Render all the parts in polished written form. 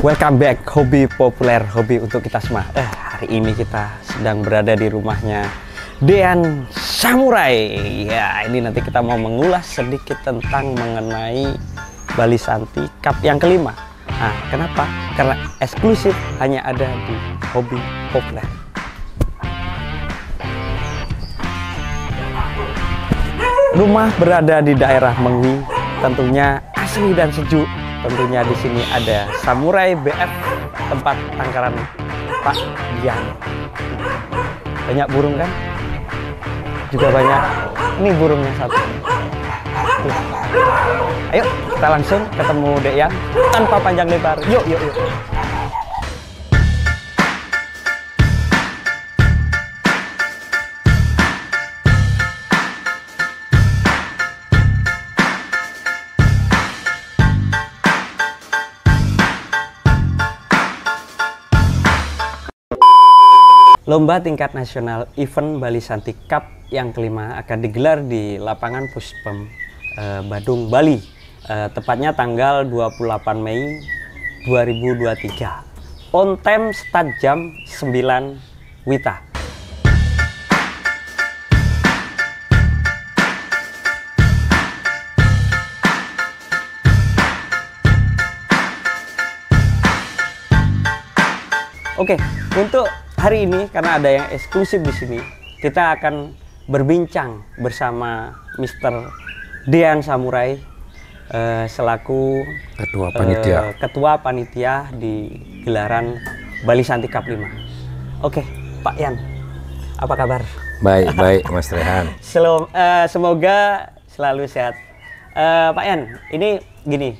Welcome back, hobi populer, hobi untuk kita semua. Hari ini kita sedang berada di rumahnya Dean Samurai. Ya, ini nanti kita mau mengulas sedikit tentang mengenai Bali Santi Cup yang kelima. Nah, kenapa? Karena eksklusif hanya ada di hobi populer. Rumah berada di daerah Mengwi, tentunya asli dan sejuk. Tentunya di sini ada Samurai BF, tempat tangkaran Pak Dian. Banyak burung kan? Juga banyak. Ini burungnya satu. Tuh. Ayo kita langsung ketemu Dek Yan tanpa panjang lebar. Yuk, yuk, yuk. Lomba tingkat nasional event Bali Santi Cup yang kelima akan digelar di lapangan Puspem, Badung, Bali. Tepatnya tanggal 28 Mei 2023. On time start jam 9 WITA. Oke, untuk hari ini karena ada yang eksklusif di sini, kita akan berbincang bersama Mr. Dean Samurai selaku ketua panitia di gelaran Bali Santi Cup 5. Oke, Pak Yan, apa kabar? Baik, baik, Mas Rehan. Semoga selalu sehat. Pak Yan, ini gini,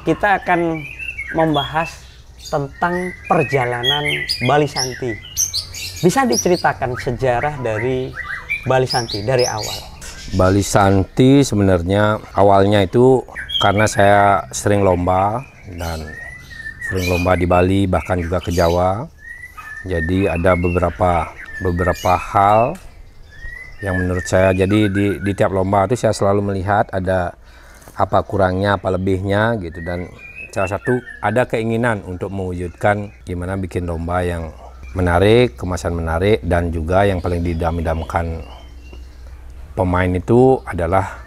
kita akan membahas tentang perjalanan Bali Santi. Bisa diceritakan sejarah dari Bali Santi dari awal? Bali Santi sebenarnya awalnya itu karena saya sering lomba dan sering lomba di Bali, bahkan juga ke Jawa. Jadi ada beberapa hal yang menurut saya, jadi di tiap lomba itu saya selalu melihat ada apa kurangnya, apa lebihnya gitu, dan salah satu ada keinginan untuk mewujudkan gimana bikin lomba yang menarik, kemasan menarik, dan juga yang paling didam-damkan pemain itu adalah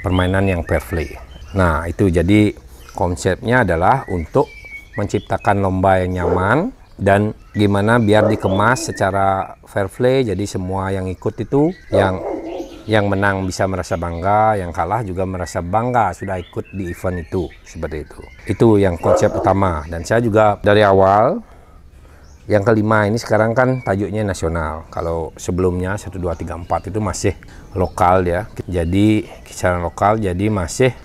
permainan yang fair play. Nah, itu jadi konsepnya adalah untuk menciptakan lomba yang nyaman dan gimana biar dikemas secara fair play, jadi semua yang ikut itu yang menang bisa merasa bangga, yang kalah juga merasa bangga sudah ikut di event itu, seperti itu. Itu yang konsep utama. Dan saya juga dari awal, yang kelima ini sekarang kan tajuknya nasional. Kalau sebelumnya 1, 2, 3, 4 itu masih lokal ya. Jadi kisaran lokal, jadi masih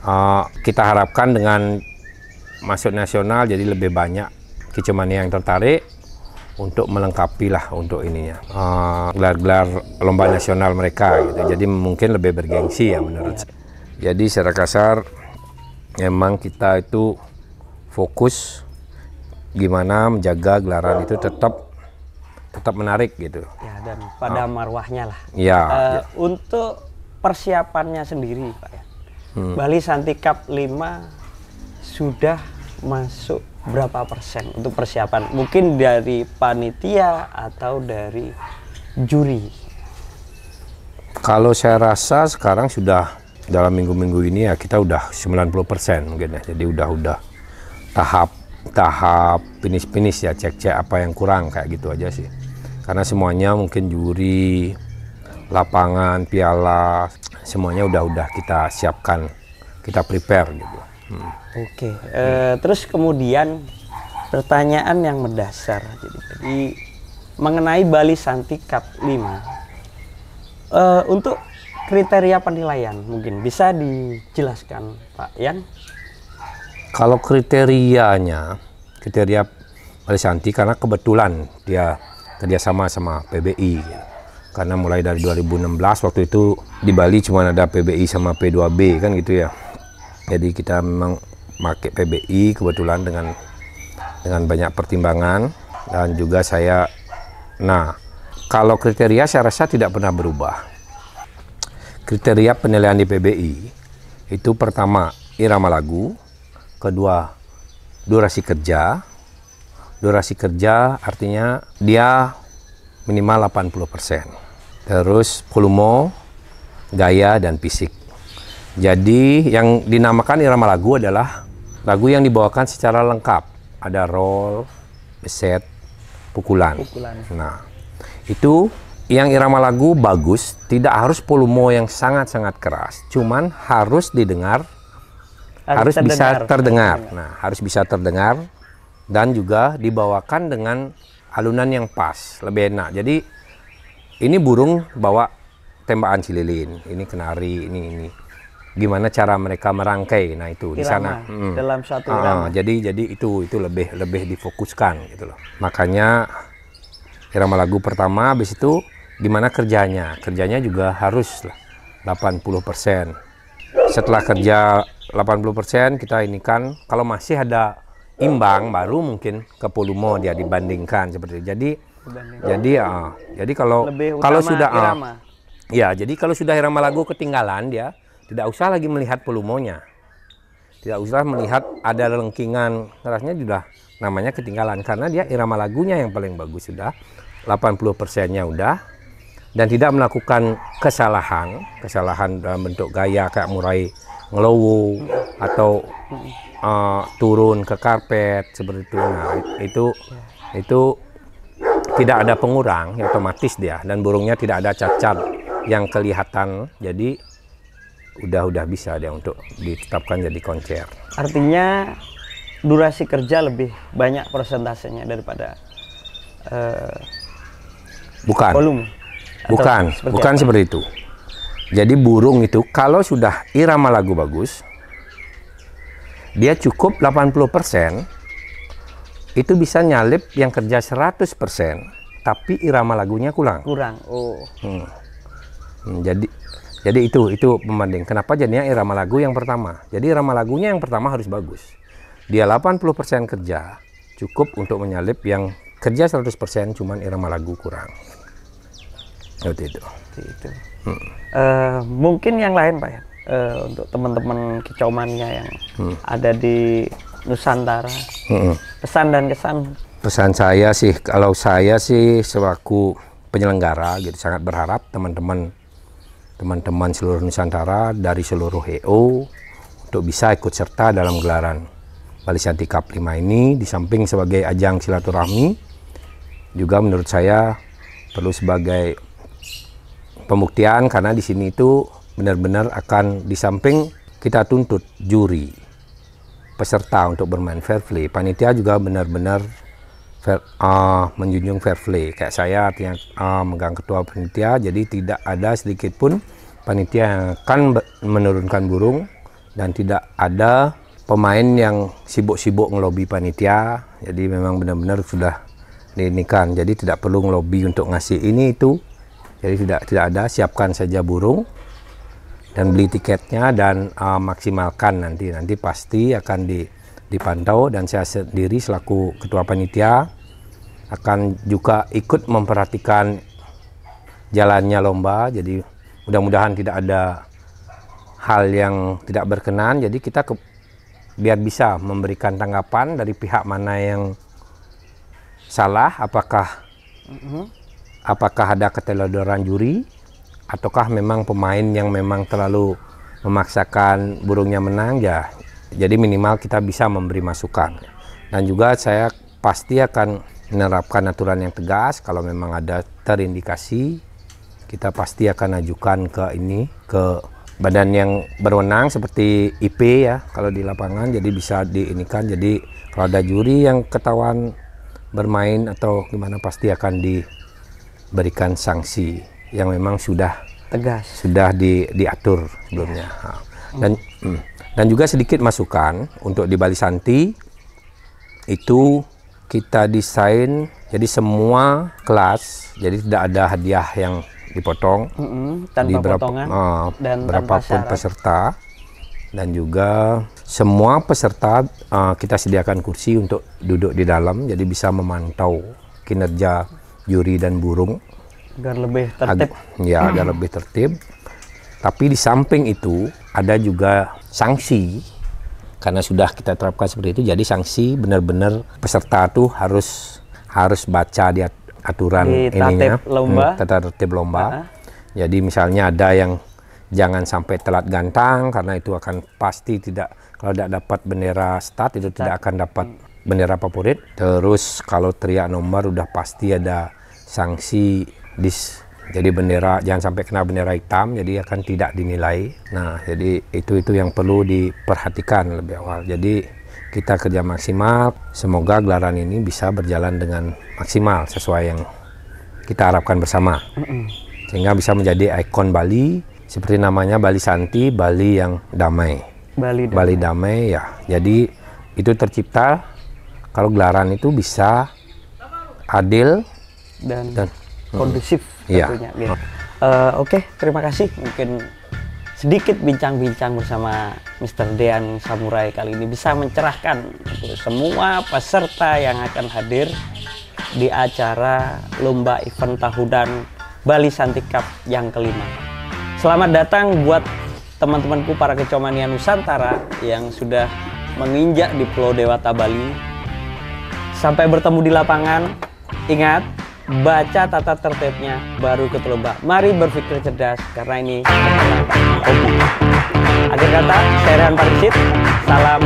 kita harapkan dengan masuk nasional jadi lebih banyak kicemania yang tertarik untuk melengkapi lah untuk ininya gelar-gelar lomba nasional mereka gitu. Jadi mungkin lebih bergengsi ya menurut saya. Jadi secara kasar memang kita itu fokus gimana menjaga gelaran itu tetap menarik gitu. Ya, dan pada marwahnya lah. Ya, ya. Untuk persiapannya sendiri, Pak ya. Bali Santi Cup 5 sudah masuk berapa persen untuk persiapan? Mungkin dari panitia atau dari juri? Kalau saya rasa sekarang sudah dalam minggu-minggu ini ya kita udah 90% mungkin ya. Jadi udah tahap finish ya, cek apa yang kurang kayak gitu aja sih. Karena semuanya mungkin juri, lapangan, piala, semuanya udah kita siapkan, kita prepare gitu. Oke, terus kemudian pertanyaan yang mendasar, jadi mengenai Bali Santi Cup 5, untuk kriteria penilaian mungkin bisa dijelaskan Pak Yan? Kalau kriteria Bali Santi karena kebetulan dia kerjasama sama PBI, karena mulai dari 2016 waktu itu di Bali cuma ada PBI sama P2B kan gitu ya. Jadi kita memang pakai PBI kebetulan dengan banyak pertimbangan, dan juga saya, nah kalau kriteria saya rasa tidak pernah berubah. Kriteria penilaian di PBI itu pertama irama lagu, kedua durasi kerja. Durasi kerja artinya dia minimal 80%. Terus volume, gaya, dan fisik. Jadi yang dinamakan irama lagu adalah lagu yang dibawakan secara lengkap. Ada roll, beset, pukulan. Nah, itu yang irama lagu bagus, tidak harus volume yang sangat-sangat keras. Cuman harus didengar, harus bisa terdengar. Nah, harus bisa terdengar. Dan juga dibawakan dengan alunan yang pas, lebih enak. Jadi ini burung bawa tembakan cililin, ini kenari, ini. Gimana cara mereka merangkai? Nah itu irama, di sana dalam satu irama. Jadi itu lebih difokuskan gitu loh. Makanya irama lagu pertama, habis itu gimana kerjanya? Kerjanya juga harus 80%. Setelah kerja 80% kita ini kan kalau masih ada imbang baru mungkin ke volume dia dibandingkan seperti itu. Jadi kalau sudah jadi kalau sudah irama lagu ketinggalan, dia tidak usah lagi melihat volumenya. Tidak usah melihat ada lengkingan kerasnya, sudah namanya ketinggalan karena dia irama lagunya yang paling bagus sudah 80%-nya udah, dan tidak melakukan kesalahan dalam bentuk gaya kayak mulai ngelowo atau turun ke karpet seperti itu. Nah, itu tidak ada pengurang, ya otomatis dia, dan burungnya tidak ada cacat yang kelihatan. Jadi udah bisa dia untuk ditetapkan jadi koncer. Artinya durasi kerja lebih banyak persentasenya daripada volume. Bukan seperti itu. Jadi burung itu kalau sudah irama lagu bagus, dia cukup 80%, itu bisa nyalip yang kerja 100%, tapi irama lagunya kurang. Jadi itu pembanding. Kenapa jadinya irama lagu yang pertama? Jadi irama lagunya yang pertama harus bagus. Dia 80% kerja, cukup untuk menyalip yang kerja 100%, cuman irama lagu kurang. Seperti itu. Mungkin yang lain Pak ya? Untuk teman-teman kicaumannya yang ada di Nusantara, pesan dan kesan. Pesan saya sih, kalau saya sih selaku penyelenggara gitu sangat berharap teman-teman seluruh Nusantara dari seluruh EO untuk bisa ikut serta dalam gelaran Bali Shanty Cup 5 ini. Di samping sebagai ajang silaturahmi, juga menurut saya perlu sebagai pembuktian, karena di sini itu benar-benar akan di samping kita tuntut juri peserta untuk bermain fair play, panitia juga benar-benar menjunjung fair play. Kayak saya artinya megang ketua panitia, jadi tidak ada sedikit pun panitia yang akan menurunkan burung, dan tidak ada pemain yang sibuk-sibuk ngelobi panitia. Jadi memang benar-benar sudah diinikan, jadi tidak perlu ngelobi untuk ngasih ini itu. Jadi tidak ada, siapkan saja burung dan beli tiketnya, dan maksimalkan nanti pasti akan dipantau, dan saya sendiri selaku ketua panitia akan juga ikut memperhatikan jalannya lomba. Jadi mudah-mudahan tidak ada hal yang tidak berkenan, jadi kita biar bisa memberikan tanggapan dari pihak mana yang salah, apakah ada keteledoran juri, ataukah memang pemain yang memang terlalu memaksakan burungnya menang, ya. Jadi minimal kita bisa memberi masukan. Dan juga saya pasti akan menerapkan aturan yang tegas. Kalau memang ada terindikasi, kita pasti akan ajukan ke badan yang berwenang seperti IP ya, kalau di lapangan, jadi bisa diinikan. Jadi kalau ada juri yang ketahuan bermain atau gimana, pasti akan diberikan sanksi yang memang sudah tegas, sudah diatur sebelumnya. Dan juga sedikit masukan untuk di Bali Shanty itu kita desain jadi semua kelas, jadi tidak ada hadiah yang dipotong tanpa potongan dan berapapun peserta, dan juga semua peserta kita sediakan kursi untuk duduk di dalam, jadi bisa memantau kinerja juri dan burung agar lebih tertib. Agar lebih tertib. Tapi di samping itu ada juga sanksi karena sudah kita terapkan seperti itu, jadi sanksi benar-benar peserta tuh harus baca di aturan di ininya, tatip lomba. tata tertib lomba. Jadi misalnya ada yang jangan sampai telat gantang, karena itu akan pasti tidak, kalau tidak dapat bendera start itu tidak akan dapat bendera favorit. Terus kalau teriak nomor udah pasti ada sanksi jadi bendera jangan sampai kena bendera hitam, jadi akan tidak dinilai. Nah, jadi itu yang perlu diperhatikan lebih awal. Jadi kita kerja maksimal, semoga gelaran ini bisa berjalan dengan maksimal sesuai yang kita harapkan bersama. Sehingga bisa menjadi ikon Bali, seperti namanya Bali Santi, Bali yang damai. Bali damai ya. Jadi itu tercipta kalau gelaran itu bisa adil dan kondusif tentunya. Gitu. Oke, terima kasih. Mungkin sedikit bincang-bincang bersama Mr. Dean Samurai kali ini bisa mencerahkan untuk semua peserta yang akan hadir di acara lomba event tahunan Bali Santi Cup yang kelima. Selamat datang buat teman-temanku para kecomania Nusantara yang sudah menginjak di Pulau Dewata Bali. Sampai bertemu di lapangan. Ingat, baca tata tertibnya baru ikut lomba. Mari berpikir cerdas karena ini hobi. Akhir kata, saya Rehan Parisit. Salam